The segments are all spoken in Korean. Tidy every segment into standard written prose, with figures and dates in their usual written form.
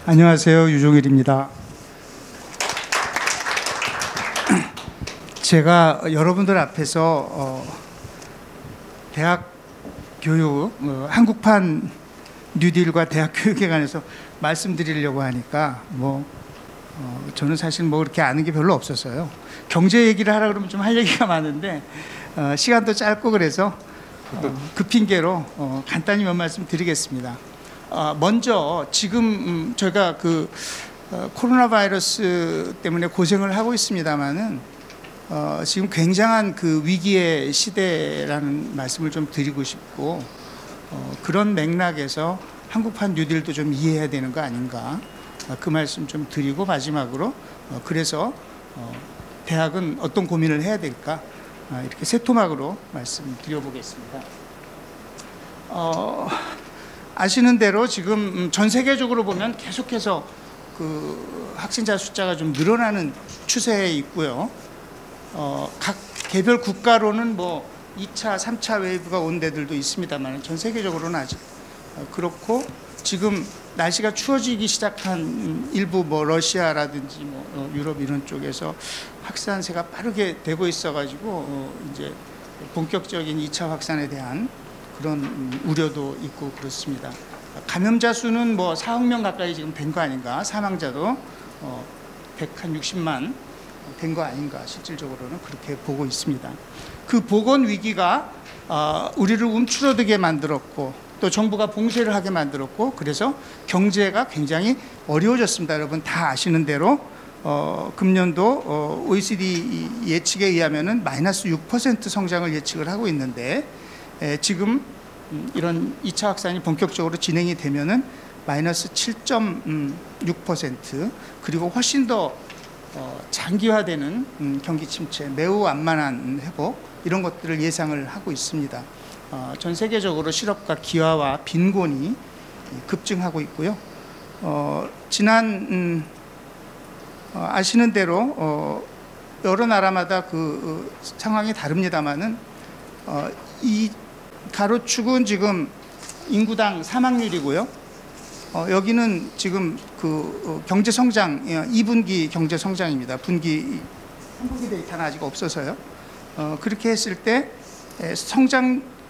안녕하세요. 유종일입니다. 제가 여러분들 앞에서 대학 교육, 한국판 뉴딜과 대학 교육에 관해서 말씀드리려고 하니까 저는 사실 그렇게 아는 게 별로 없었어요. 경제 얘기를 하라 그러면 좀 할 얘기가 많은데 시간도 짧고 그래서 그 핑계로 간단히 몇 말씀 드리겠습니다. 먼저 지금 저희가 코로나 바이러스 때문에 고생을 하고 있습니다만은 지금 굉장한 위기의 시대라는 말씀을 좀 드리고 싶고 그런 맥락에서 한국판 뉴딜도 좀 이해해야 되는 거 아닌가 그 말씀 좀 드리고 마지막으로 그래서 대학은 어떤 고민을 해야 될까 이렇게 세 토막으로 말씀드려보겠습니다. 아시는 대로 지금 전 세계적으로 보면 계속해서 확진자 숫자가 좀 늘어나는 추세에 있고요. 각 개별 국가로는 2차, 3차 웨이브가 온 데들도 있습니다만 전 세계적으로는 아직 그렇고 지금 날씨가 추워지기 시작한 일부 러시아라든지 유럽 이런 쪽에서 확산세가 빠르게 되고 있어가지고 이제 본격적인 2차 확산에 대한 그런 우려도 있고 그렇습니다. 감염자 수는 4억 명 가까이 지금 된 거 아닌가, 사망자도 160만 된 거 아닌가, 실질적으로는 그렇게 보고 있습니다. 그 보건 위기가 우리를 움츠러들게 만들었고 또 정부가 봉쇄를 하게 만들었고 그래서 경제가 굉장히 어려워졌습니다. 여러분 다 아시는 대로 금년도 OECD 예측에 의하면은 마이너스 6% 성장을 예측을 하고 있는데 지금 이런 2차 확산이 본격적으로 진행이 되면은 마이너스 7.6% 그리고 훨씬 더 장기화되는 경기 침체, 매우 완만한 회복 이런 것들을 예상을 하고 있습니다. 전 세계적으로 실업과 기화와 빈곤이 급증하고 있고요. 아시는 대로 여러 나라마다 상황이 다릅니다만은 이 가로축은 지금 인구당 사망률이고요. 여기는 지금 경제 성장 2분기 경제 성장입니다. 분기 3분기 데이터는 아직 없어서요. 그렇게 했을 때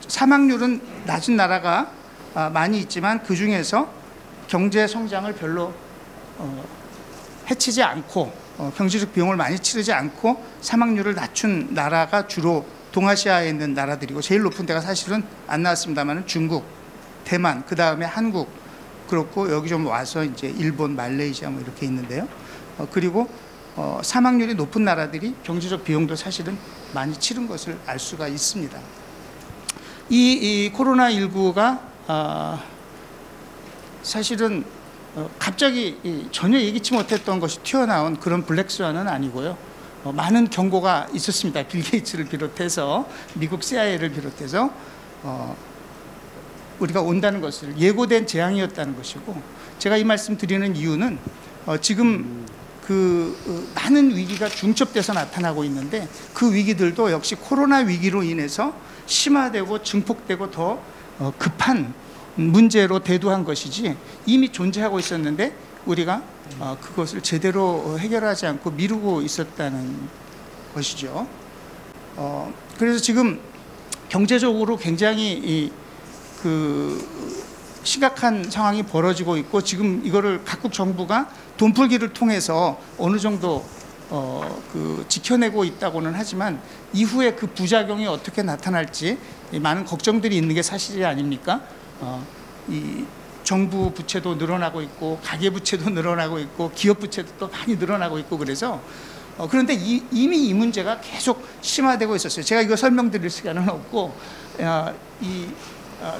사망률은 낮은 나라가 많이 있지만 그 중에서 경제 성장을 별로 해치지 않고 경제적 비용을 많이 치르지 않고 사망률을 낮춘 나라가 주로 동아시아에 있는 나라들이고 제일 높은 데가 사실은 안 나왔습니다만 중국, 대만, 그 다음에 한국 그렇고 여기 좀 와서 이제 일본, 말레이시아 이렇게 있는데요. 그리고 사망률이 높은 나라들이 경제적 비용도 사실은 많이 치른 것을 알 수가 있습니다. 이 코로나19가 사실은 갑자기 전혀 예기치 못했던 것이 튀어나온 그런 블랙스완은 아니고요. 많은 경고가 있었습니다. 빌 게이츠를 비롯해서 미국 CIA를 비롯해서 우리가 온다는 것을 예고된 재앙이었다는 것이고 제가 이 말씀 드리는 이유는 지금 많은 위기가 중첩돼서 나타나고 있는데 그 위기들도 역시 코로나 위기로 인해서 심화되고 증폭되고 더 급한 문제로 대두한 것이지 이미 존재하고 있었는데 우리가 그것을 제대로 해결하지 않고 미루고 있었다는 것이죠. 그래서 지금 경제적으로 굉장히 심각한 상황이 벌어지고 있고 지금 이거를 각국 정부가 돈풀기를 통해서 어느 정도 지켜내고 있다고는 하지만 이후에 그 부작용이 어떻게 나타날지 많은 걱정들이 있는 게 사실이 아닙니까? 이 정부 부채도 늘어나고 있고 가계 부채도 늘어나고 있고 기업 부채도 또 많이 늘어나고 있고 그래서 그런데 이미 이 문제가 계속 심화되고 있었어요. 제가 이거 설명드릴 시간은 없고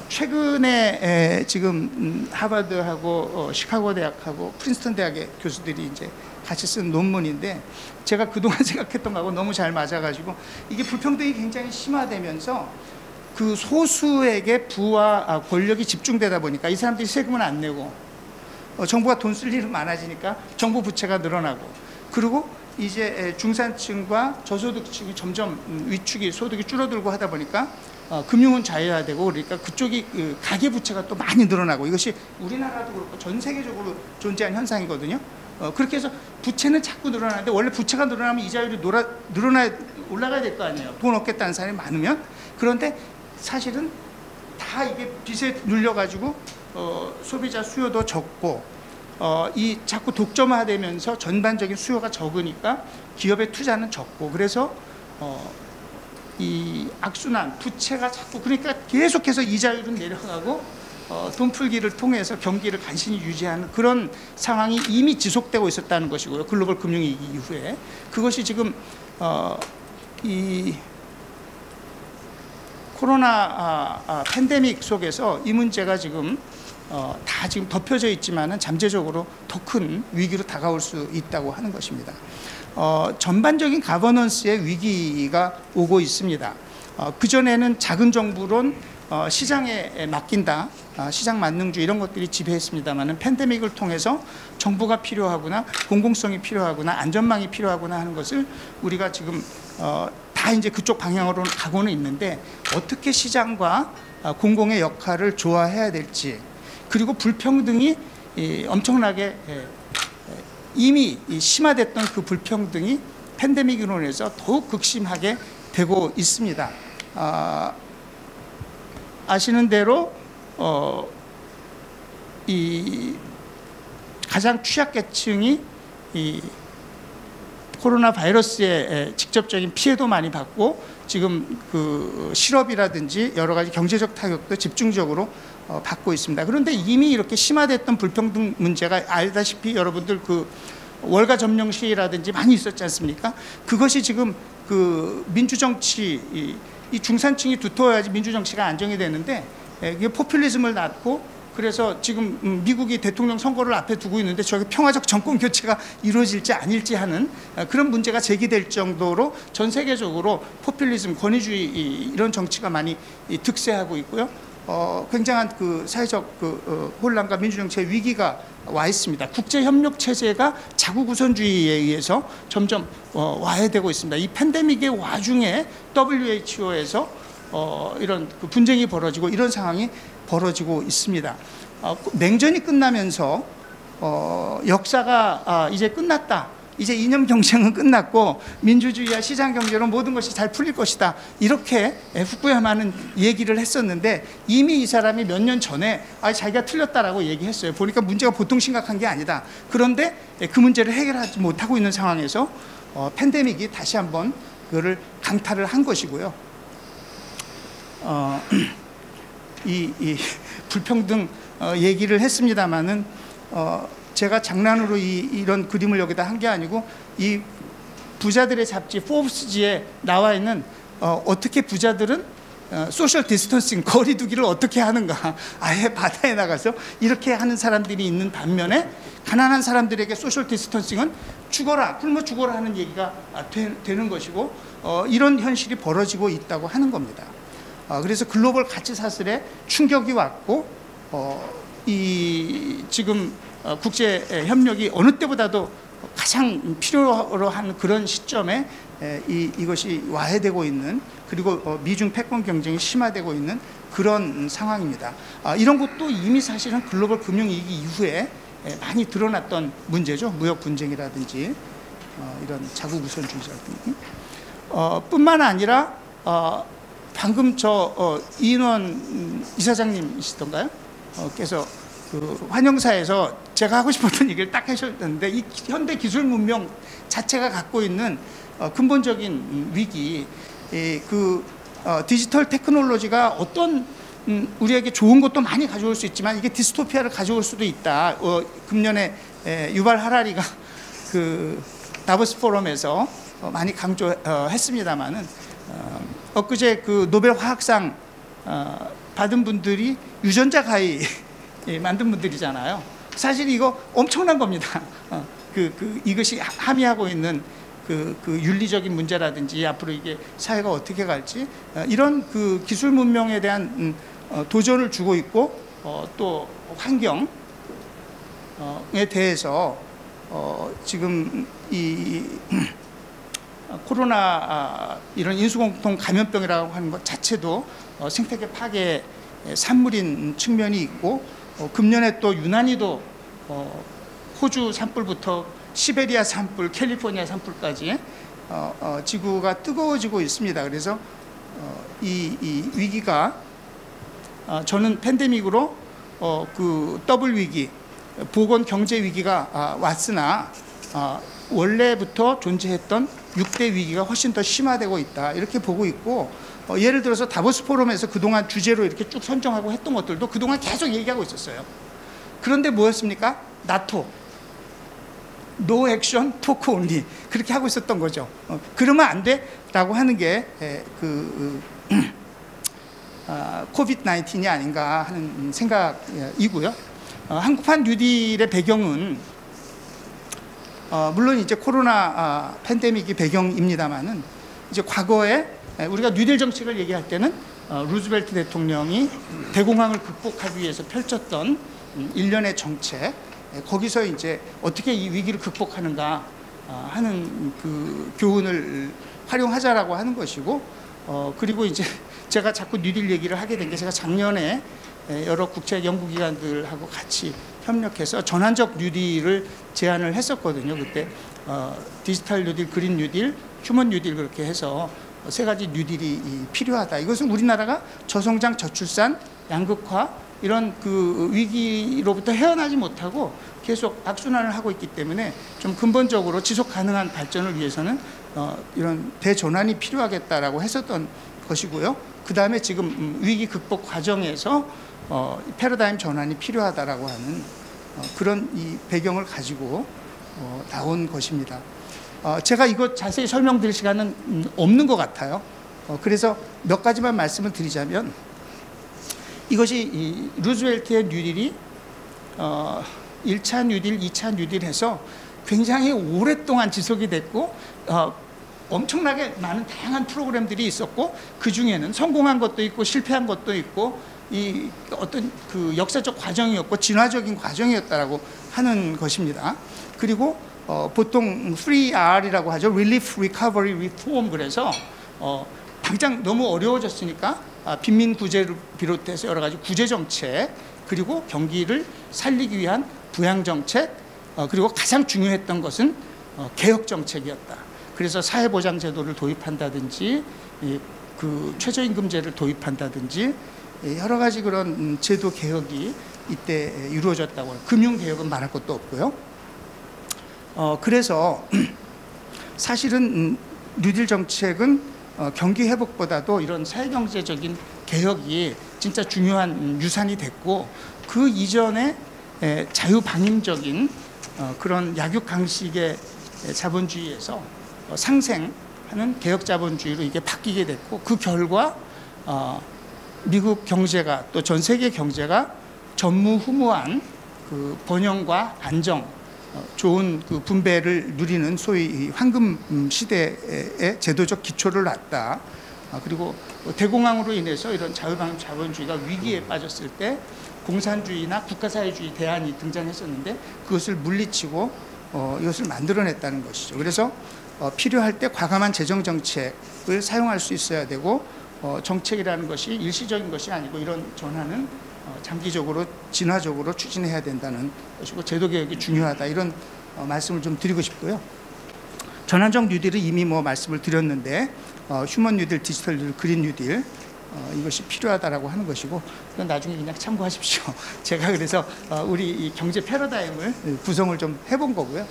최근에 지금 하버드하고 시카고 대학하고 프린스턴 대학의 교수들이 이제 같이 쓴 논문인데 제가 그동안 생각했던 거하고 너무 잘 맞아가지고 이게 불평등이 굉장히 심화되면서 그 소수에게 부와 권력이 집중되다 보니까 이 사람들이 세금을 안 내고 정부가 돈 쓸 일은 많아지니까 정부 부채가 늘어나고 그리고 이제 중산층과 저소득층이 점점 위축이 소득이 줄어들고 하다 보니까 금융은 자유화되고 그러니까 그쪽이 가계 부채가 또 많이 늘어나고 이것이 우리나라도 그렇고 전 세계적으로 존재하는 현상이거든요. 그렇게 해서 부채는 자꾸 늘어나는데 원래 부채가 늘어나면 이자율이 올라가야 될 거 아니에요. 돈 없겠다는 사람이 많으면. 그런데 사실은 다 이게 빚에 눌려가지고 소비자 수요도 적고 이 자꾸 독점화되면서 전반적인 수요가 적으니까 기업의 투자는 적고 그래서 이 악순환 부채가 자꾸 그러니까 계속해서 이자율은 내려가고 돈 풀기를 통해서 경기를 간신히 유지하는 그런 상황이 이미 지속되고 있었다는 것이고요. 글로벌 금융위기 이후에 그것이 지금 이 코로나 팬데믹 속에서 이 문제가 지금 다 지금 덮여져 있지만은 잠재적으로 더 큰 위기로 다가올 수 있다고 하는 것입니다. 전반적인 가버넌스의 위기가 오고 있습니다. 그전에는 작은 정부론 시장에 맡긴다, 시장 만능주의 이런 것들이 지배했습니다만은 팬데믹을 통해서 정부가 필요하구나, 공공성이 필요하구나, 안전망이 필요하구나 하는 것을 우리가 지금 다 이제 그쪽 방향으로 가고는 있는데 어떻게 시장과 공공의 역할을 조화해야 될지 그리고 불평등이 엄청나게 이미 심화됐던 그 불평등이 팬데믹으로 인해서 더욱 극심하게 되고 있습니다. 아시는 대로 이 가장 취약계층이 이 코로나 바이러스의 직접적인 피해도 많이 받고 지금 그 실업이라든지 여러 가지 경제적 타격도 집중적으로 받고 있습니다. 그런데 이미 이렇게 심화됐던 불평등 문제가 알다시피 여러분들 그 월가 점령시라든지 많이 있었지 않습니까? 그것이 지금 그 민주정치 이 중산층이 두터워야지 민주정치가 안정이 되는데 이게 포퓰리즘을 낳고 그래서 지금 미국이 대통령 선거를 앞에 두고 있는데 저기 평화적 정권 교체가 이루어질지 아닐지 하는 그런 문제가 제기될 정도로 전 세계적으로 포퓰리즘, 권위주의 이런 정치가 많이 득세하고 있고요. 굉장한 그 사회적 혼란과 민주정치의 위기가 와 있습니다. 국제협력 체제가 자국 우선주의에 의해서 점점 와해되고 있습니다. 이 팬데믹의 와중에 WHO에서 이런 그 분쟁이 벌어지고 이런 상황이 벌어지고 있습니다. 냉전이 끝나면서 역사가 이제 끝났다. 이제 이념 경쟁은 끝났고 민주주의와 시장 경제로 모든 것이 잘 풀릴 것이다. 이렇게 후쿠야마는 얘기를 했었는데 이미 이 사람이 몇 년 전에 자기가 틀렸다라고 얘기했어요. 보니까 문제가 보통 심각한 게 아니다. 그런데 그 문제를 해결하지 못하고 있는 상황에서 팬데믹이 다시 한번 그거를 강타를 한 것이고요. 이 불평등 얘기를 했습니다마는 제가 장난으로 이런 그림을 여기다 한 게 아니고 이 부자들의 잡지 포브스지에 나와 있는 어떻게 부자들은 소셜 디스턴싱 거리 두기를 어떻게 하는가 아예 바다에 나가서 이렇게 하는 사람들이 있는 반면에 가난한 사람들에게 소셜 디스턴싱은 죽어라 굶어 죽어라 하는 얘기가 되는 것이고 이런 현실이 벌어지고 있다고 하는 겁니다. 그래서 글로벌 가치 사슬에 충격이 왔고 이 지금 국제 협력이 어느 때보다도 가장 필요로 하는 그런 시점에 이것이 와해되고 있는 그리고 미중 패권 경쟁이 심화되고 있는 그런 상황입니다. 이런 것도 이미 사실은 글로벌 금융위기 이후에 많이 드러났던 문제죠. 무역 분쟁이라든지 이런 자국 우선주의자든지 뿐만 아니라 방금 이인원 이사장님이시던가요? 께서 그 환영사에서 제가 하고 싶었던 얘기를 딱 하셨는데 이 현대 기술 문명 자체가 갖고 있는 근본적인 위기, 그 디지털 테크놀로지가 어떤 우리에게 좋은 것도 많이 가져올 수 있지만 이게 디스토피아를 가져올 수도 있다. 금년에 유발 하라리가 그 다보스 포럼에서 많이 강조했습니다마는 엊그제 그 노벨 화학상 받은 분들이 유전자 가위 만든 분들이잖아요. 사실 이거 엄청난 겁니다. 이것이 함의하고 있는 그 윤리적인 문제라든지 앞으로 이게 사회가 어떻게 갈지 이런 그 기술 문명에 대한 도전을 주고 있고 또 환경에 대해서 지금 이 코로나 이런 인수공통 감염병이라고 하는 것 자체도 생태계 파괴 산물인 측면이 있고, 금년에 또 유난히도 호주 산불부터 시베리아 산불, 캘리포니아 산불까지 지구가 뜨거워지고 있습니다. 그래서 이 위기가 저는 팬데믹으로 그 더블 위기, 보건 경제 위기가 왔으나 원래부터 존재했던 6대 위기가 훨씬 더 심화되고 있다, 이렇게 보고 있고, 예를 들어서 다보스 포럼에서 그동안 주제로 이렇게 쭉 선정하고 했던 것들도 그동안 계속 얘기하고 있었어요. 그런데 뭐였습니까? 나토, 노 액션 토크 온리, 그렇게 하고 있었던 거죠. 그러면 안 돼라고 하는 게 코비드 19이 아닌가 하는 생각이고요. 한국판 뉴딜의 배경은 물론 이제 코로나 팬데믹이 배경입니다만은, 이제 과거에 우리가 뉴딜 정책을 얘기할 때는 루즈벨트 대통령이 대공황을 극복하기 위해서 펼쳤던 일련의 정책, 거기서 이제 어떻게 이 위기를 극복하는가 하는 그 교훈을 활용하자라고 하는 것이고, 그리고 이제 제가 자꾸 뉴딜 얘기를 하게 된 게, 제가 작년에 여러 국제 연구기관들하고 같이 협력해서 전환적 뉴딜을 제안을 했었거든요. 그때 디지털 뉴딜, 그린 뉴딜, 휴먼 뉴딜, 그렇게 해서 세 가지 뉴딜이 필요하다. 이것은 우리나라가 저성장, 저출산, 양극화 이런 그 위기로부터 헤어나지 못하고 계속 악순환을 하고 있기 때문에 좀 근본적으로 지속 가능한 발전을 위해서는 이런 대전환이 필요하겠다라고 했었던 것이고요. 그 다음에 지금 위기 극복 과정에서 패러다임 전환이 필요하다라고 하는 그런 이 배경을 가지고 나온 것입니다. 제가 이거 자세히 설명드릴 시간은 없는 것 같아요. 그래서 몇 가지만 말씀을 드리자면, 이것이 이 루즈벨트의 뉴딜이 1차 뉴딜, 2차 뉴딜 해서 굉장히 오랫동안 지속이 됐고, 엄청나게 많은 다양한 프로그램들이 있었고, 그 중에는 성공한 것도 있고 실패한 것도 있고, 이 어떤 그 역사적 과정이었고 진화적인 과정이었다라고 하는 것입니다. 그리고 보통 3R이라고 하죠. Relief, Recovery, Reform. 그래서 당장 너무 어려워졌으니까 빈민 구제를 비롯해서 여러 가지 구제 정책, 그리고 경기를 살리기 위한 부양 정책, 그리고 가장 중요했던 것은 개혁 정책이었다. 그래서 사회보장 제도를 도입한다든지, 그 최저임금제를 도입한다든지, 여러 가지 그런 제도 개혁이 이때 이루어졌다고 해요. 금융 개혁은 말할 것도 없고요. 그래서 사실은 뉴딜 정책은 경기 회복보다도 이런 사회경제적인 개혁이 진짜 중요한 유산이 됐고, 그 이전에 자유방임적인 그런 약육강식의 자본주의에서 상생하는 개혁자본주의로 이게 바뀌게 됐고, 그 결과 미국 경제가, 또 전 세계 경제가 전무후무한 그 번영과 안정, 좋은 그 분배를 누리는 소위 황금 시대의 제도적 기초를 놨다. 그리고 대공황으로 인해서 이런 자유방임 자본주의가 위기에 빠졌을 때 공산주의나 국가사회주의 대안이 등장했었는데, 그것을 물리치고 이것을 만들어냈다는 것이죠. 그래서 필요할 때 과감한 재정 정책을 사용할 수 있어야 되고, 정책이라는 것이 일시적인 것이 아니고 이런 전환은 장기적으로 진화적으로 추진해야 된다는 것이고, 제도 개혁이 중요하다, 이런 말씀을 좀 드리고 싶고요. 전환적 뉴딜은 이미 뭐 말씀을 드렸는데, 휴먼 뉴딜, 디지털 뉴딜, 그린 뉴딜, 이것이 필요하다라고 하는 것이고, 그건 나중에 그냥 참고하십시오. 제가 그래서 우리 이 경제 패러다임을 구성을 좀 해본 거고요.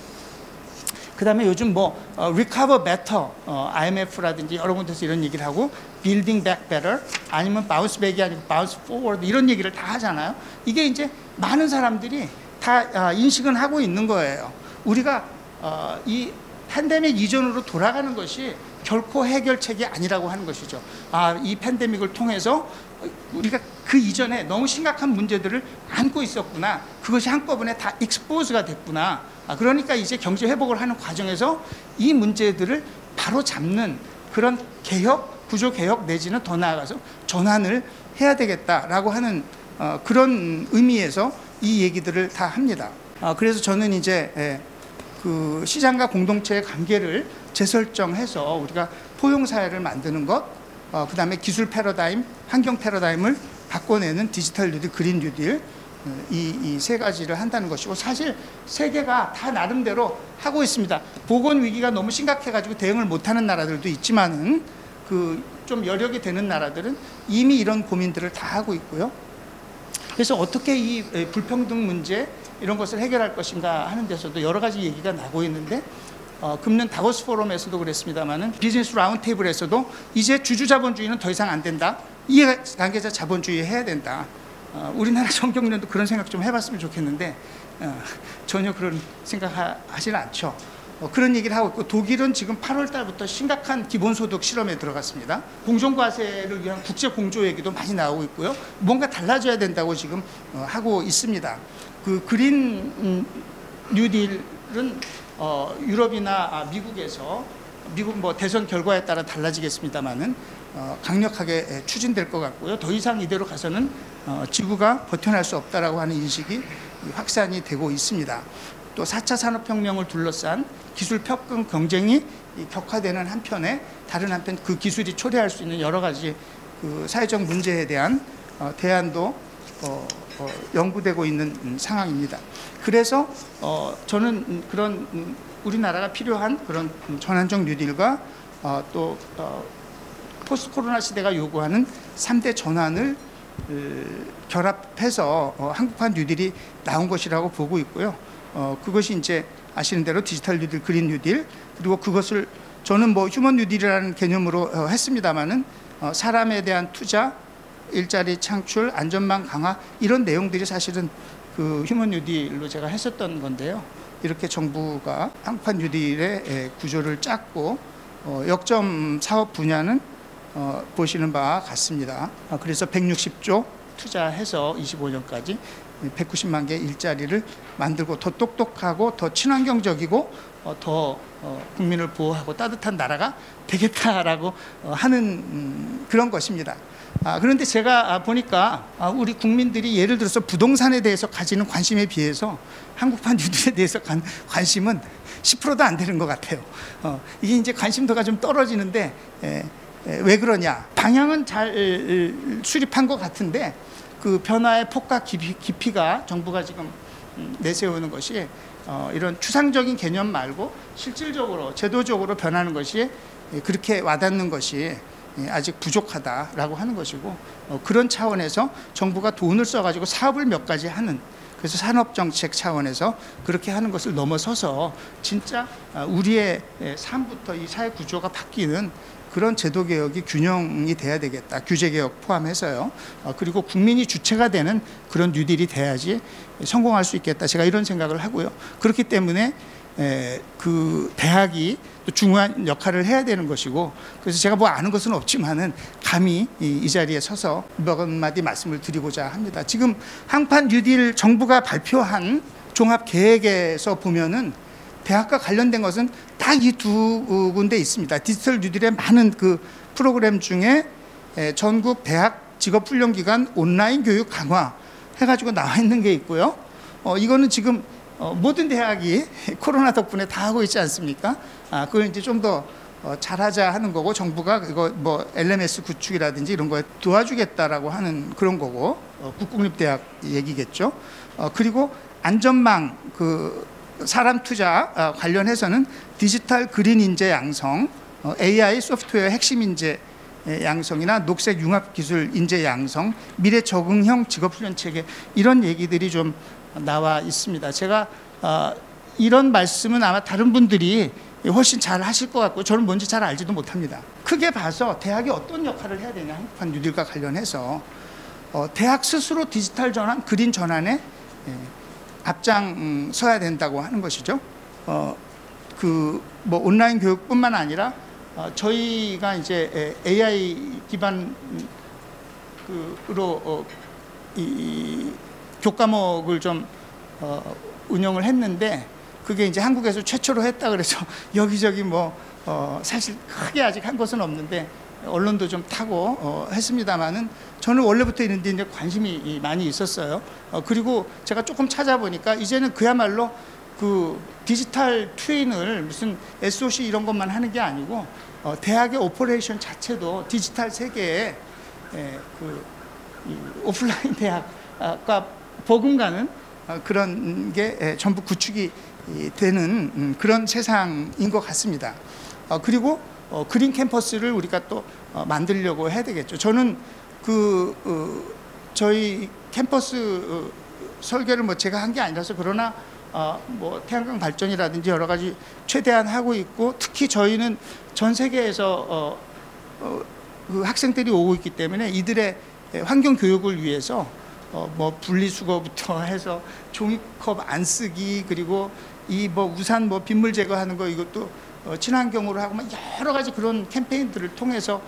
그 다음에 요즘 뭐 recover better, IMF라든지 여러 군데서 이런 얘기를 하고, building back better, 아니면 bounce back이 아니고 bounce forward, 이런 얘기를 다 하잖아요. 이게 이제 많은 사람들이 다 인식은 하고 있는 거예요. 우리가 이 팬데믹 이전으로 돌아가는 것이 결코 해결책이 아니라고 하는 것이죠. 이 팬데믹을 통해서 우리가 그 이전에 너무 심각한 문제들을 안고 있었구나, 그것이 한꺼번에 다 익스포즈가 됐구나, 그러니까 이제 경제 회복을 하는 과정에서 이 문제들을 바로 잡는 그런 개혁, 구조 개혁 내지는 더 나아가서 전환을 해야 되겠다라고 하는 그런 의미에서 이 얘기들을 다 합니다. 그래서 저는 이제 그 시장과 공동체의 관계를 재설정해서 우리가 포용 사회를 만드는 것, 그다음에 기술 패러다임, 환경 패러다임을 바꿔내는 디지털 뉴딜, 그린 뉴딜, 이 세 가지를 한다는 것이고, 사실 세계가 다 나름대로 하고 있습니다. 보건 위기가 너무 심각해가지고 대응을 못하는 나라들도 있지만은 그 좀 여력이 되는 나라들은 이미 이런 고민들을 다 하고 있고요. 그래서 어떻게 이 불평등 문제 이런 것을 해결할 것인가 하는 데서도 여러 가지 얘기가 나고 있는데, 금년 다보스 포럼에서도 그랬습니다만은 비즈니스 라운드 테이블에서도 이제 주주자본주의는 더 이상 안 된다. 이해관계자 자본주의 해야 된다. 우리나라 정경련도 그런 생각 좀 해봤으면 좋겠는데 전혀 그런 생각하지는 않죠. 그런 얘기를 하고 있고, 독일은 지금 8월 달부터 심각한 기본소득 실험에 들어갔습니다. 공정과세를 위한 국제공조 얘기도 많이 나오고 있고요. 뭔가 달라져야 된다고 지금 하고 있습니다. 그 그린 뉴딜은 유럽이나 미국에서, 미국 뭐 대선 결과에 따라 달라지겠습니다만은 강력하게 추진될 것 같고요. 더 이상 이대로 가서는 지구가 버텨낼 수 없다라고 하는 인식이 확산이 되고 있습니다. 또 4차 산업혁명을 둘러싼 기술 평등 경쟁이 격화되는 한편에, 다른 한편 그 기술이 초래할 수 있는 여러 가지 그 사회적 문제에 대한 대안도 연구되고 있는 상황입니다. 그래서 저는 그런 우리나라가 필요한 그런 전환적 뉴딜과 또 포스트 코로나 시대가 요구하는 3대 전환을 결합해서 한국판 뉴딜이 나온 것이라고 보고 있고요. 그것이 이제 아시는 대로 디지털 뉴딜, 그린 뉴딜, 그리고 그것을 저는 뭐 휴먼 뉴딜이라는 개념으로 했습니다마는 사람에 대한 투자, 일자리 창출, 안전망 강화, 이런 내용들이 사실은 그 휴먼 뉴딜로 제가 했었던 건데요. 이렇게 정부가 한국판 뉴딜의 구조를 짰고 역점 사업 분야는 보시는 바와 같습니다. 그래서 160조 투자해서 25년까지 190만 개 일자리를 만들고, 더 똑똑하고 더 친환경적이고 더 국민을 보호하고 따뜻한 나라가 되겠다라고 하는 그런 것입니다. 그런데 제가 보니까 우리 국민들이 예를 들어서 부동산에 대해서 가지는 관심에 비해서 한국판 뉴딜에 대해서 관심은 10%도 안 되는 것 같아요. 이게 이제 관심도가 좀 떨어지는데 왜 그러냐? 방향은 잘 수립한 것 같은데 그 변화의 폭과 깊이가 정부가 지금 내세우는 것이 이런 추상적인 개념 말고 실질적으로 제도적으로 변하는 것이 그렇게 와닿는 것이 아직 부족하다라고 하는 것이고, 그런 차원에서 정부가 돈을 써가지고 사업을 몇 가지 하는, 그래서 산업정책 차원에서 그렇게 하는 것을 넘어서서 진짜 우리의 삶부터 이 사회 구조가 바뀌는 그런 제도개혁이 균형이 돼야 되겠다. 규제개혁 포함해서요. 그리고 국민이 주체가 되는 그런 뉴딜이 돼야지 성공할 수 있겠다. 제가 이런 생각을 하고요. 그렇기 때문에 그 대학이 또 중요한 역할을 해야 되는 것이고, 그래서 제가 뭐 아는 것은 없지만은 감히 이 자리에 서서 몇 마디 말씀을 드리고자 합니다. 지금 한국판 뉴딜 정부가 발표한 종합 계획에서 보면은 대학과 관련된 것은 딱 이 두 군데 있습니다. 디지털 뉴딜의 많은 그 프로그램 중에 전국 대학 직업훈련기관 온라인 교육 강화 해가지고 나와 있는 게 있고요. 이거는 지금 모든 대학이 코로나 덕분에 다 하고 있지 않습니까? 그걸 이제 좀 더 잘하자 하는 거고, 정부가 이거 뭐 LMS 구축이라든지 이런 거에 도와주겠다라고 하는 그런 거고, 국공립대학 얘기겠죠. 그리고 안전망 그 사람 투자 관련해서는 디지털 그린 인재 양성, AI 소프트웨어 핵심 인재 양성이나 녹색 융합 기술 인재 양성, 미래 적응형 직업훈련 체계, 이런 얘기들이 좀 나와 있습니다. 제가 이런 말씀은 아마 다른 분들이 훨씬 잘 하실 것 같고, 저는 뭔지 잘 알지도 못합니다. 크게 봐서 대학이 어떤 역할을 해야 되냐, 한국판 뉴딜과 관련해서 대학 스스로 디지털 전환, 그린 전환에 앞장서야 된다고 하는 것이죠. 그 뭐 온라인 교육뿐만 아니라 저희가 이제 AI 기반으로 이 교과목을 좀 운영을 했는데, 그게 이제 한국에서 최초로 했다 그래서 여기저기 뭐 사실 크게 아직 한 것은 없는데 언론도 좀 타고 했습니다만은, 저는 원래부터 이런 데 이제 관심이 많이 있었어요. 그리고 제가 조금 찾아보니까 이제는 그야말로 그 디지털 트윈을 무슨 SOC 이런 것만 하는 게 아니고 대학의 오퍼레이션 자체도 디지털 세계에 이 오프라인 대학과 버금가는 그런 게 전부 구축이 되는 그런 세상인 것 같습니다. 그리고 그린 캠퍼스를 우리가 또 만들려고 해야 되겠죠. 저는 저희 캠퍼스 설계를 뭐 제가 한 게 아니라서 그러나 뭐 태양광 발전이라든지 여러 가지 최대한 하고 있고, 특히 저희는 전 세계에서 그 학생들이 오고 있기 때문에 이들의 환경 교육을 위해서 뭐 분리수거부터 해서 종이컵 안 쓰기, 그리고 이 뭐 우산 뭐 빗물 제거하는 거 이것도 친환경으로 하고 막 여러 가지 그런 캠페인들을 통해서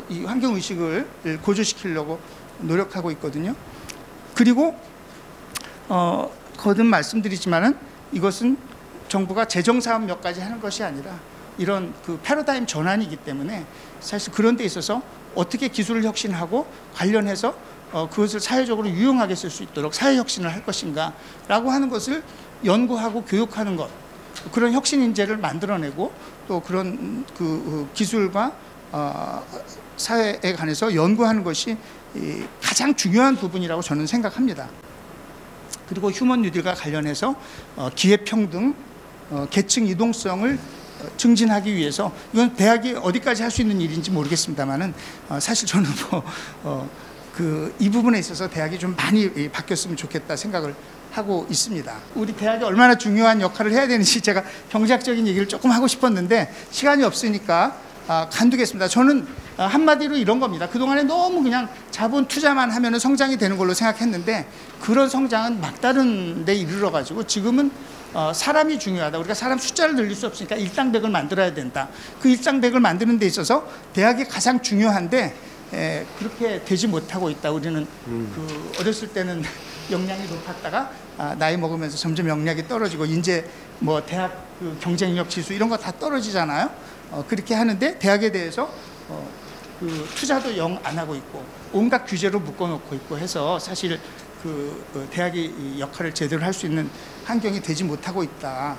이 환경 의식을 고조시키려고 노력하고 있거든요. 그리고 거듭 말씀드리지만은 이것은 정부가 재정 사업 몇 가지 하는 것이 아니라 이런 그 패러다임 전환이기 때문에 사실 그런 데 있어서 어떻게 기술을 혁신하고 관련해서 그것을 사회적으로 유용하게 쓸 수 있도록 사회 혁신을 할 것인가라고 하는 것을 연구하고 교육하는 것, 그런 혁신 인재를 만들어내고 또 그런 그 기술과 사회에 관해서 연구하는 것이 가장 중요한 부분이라고 저는 생각합니다. 그리고 휴먼 뉴딜과 관련해서 기회평등, 계층 이동성을 증진하기 위해서, 이건 대학이 어디까지 할 수 있는 일인지 모르겠습니다만은 사실 저는 이 부분에 있어서 대학이 좀 많이 바뀌었으면 좋겠다 생각을 하고 있습니다. 우리 대학이 얼마나 중요한 역할을 해야 되는지 제가 경제학적인 얘기를 조금 하고 싶었는데 시간이 없으니까 간두겠습니다. 저는 한마디로 이런 겁니다. 그동안에 너무 그냥 자본 투자만 하면 성장이 되는 걸로 생각했는데 그런 성장은 막다른 데 이르러가지고 지금은 사람이 중요하다. 우리가 사람 숫자를 늘릴 수 없으니까 일당백을 만들어야 된다. 그 일당백을 만드는 데 있어서 대학이 가장 중요한데 그렇게 되지 못하고 있다. 우리는 어렸을 때는 역량이 높았다가 나이 먹으면서 점점 역량이 떨어지고 이제 뭐 대학 그 경쟁력 지수 이런 거 다 떨어지잖아요. 그렇게 하는데 대학에 대해서 그 투자도 영 안 하고 있고 온갖 규제로 묶어놓고 있고 해서 사실 대학이 이 역할을 제대로 할 수 있는 환경이 되지 못하고 있다.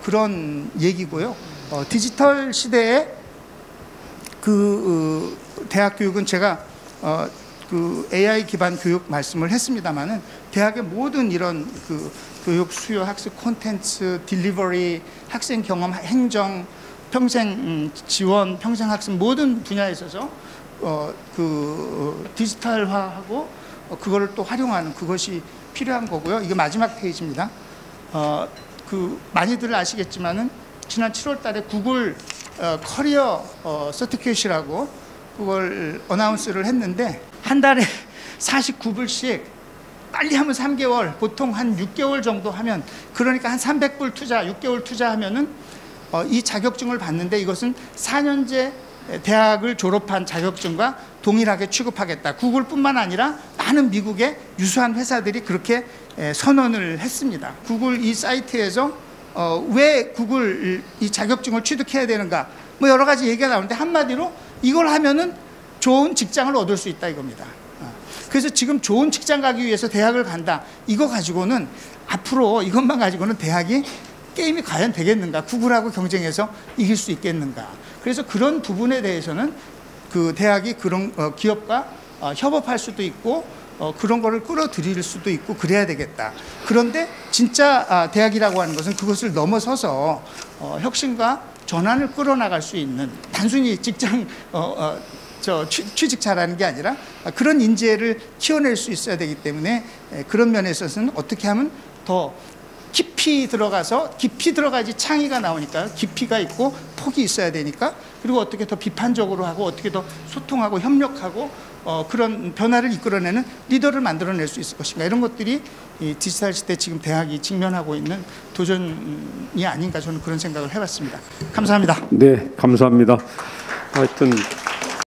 그런 얘기고요. 디지털 시대에 대학 교육은 제가 그 AI 기반 교육 말씀을 했습니다만은 대학의 모든 이런 그 교육 수요, 학습 콘텐츠, 딜리버리, 학생 경험, 행정, 평생 지원, 평생 학습 모든 분야에 있어서 디지털화하고 그거를 또 활용하는 그것이 필요한 거고요. 이게 마지막 페이지입니다. 많이들 아시겠지만은 지난 7월달에 구글 커리어 서티피케이트라고 그걸 어나운스를 했는데 한 달에 49불씩 빨리 하면 3개월, 보통 한 6개월 정도 하면, 그러니까 한 300불 투자, 6개월 투자하면은 이 자격증을 받는데 이것은 4년제 대학을 졸업한 자격증과 동일하게 취급하겠다. 구글뿐만 아니라 많은 미국의 유수한 회사들이 그렇게 선언을 했습니다. 구글 이 사이트에서 왜 구글 이 자격증을 취득해야 되는가, 뭐 여러 가지 얘기가 나오는데 한마디로 이걸 하면은 좋은 직장을 얻을 수 있다 이겁니다. 그래서 지금 좋은 직장 가기 위해서 대학을 간다. 이거 가지고는 앞으로 이것만 가지고는 대학이 게임이 과연 되겠는가? 구글하고 경쟁해서 이길 수 있겠는가? 그래서 그런 부분에 대해서는 그 대학이 그런 기업과 협업할 수도 있고 그런 거를 끌어들일 수도 있고 그래야 되겠다. 그런데 진짜 대학이라고 하는 것은 그것을 넘어서서 혁신과 전환을 끌어나갈 수 있는, 단순히 직장 취직 잘하는 게 아니라 그런 인재를 키워낼 수 있어야 되기 때문에 그런 면에 있어서는 어떻게 하면 더 깊이 들어가야지 창의가 나오니까 깊이가 있고 폭이 있어야 되니까, 그리고 어떻게 더 비판적으로 하고 어떻게 더 소통하고 협력하고 그런 변화를 이끌어내는 리더를 만들어낼 수 있을 것인가, 이런 것들이 이 디지털 시대 지금 대학이 직면하고 있는 도전이 아닌가, 저는 그런 생각을 해봤습니다. 감사합니다. 네, 감사합니다. 하여튼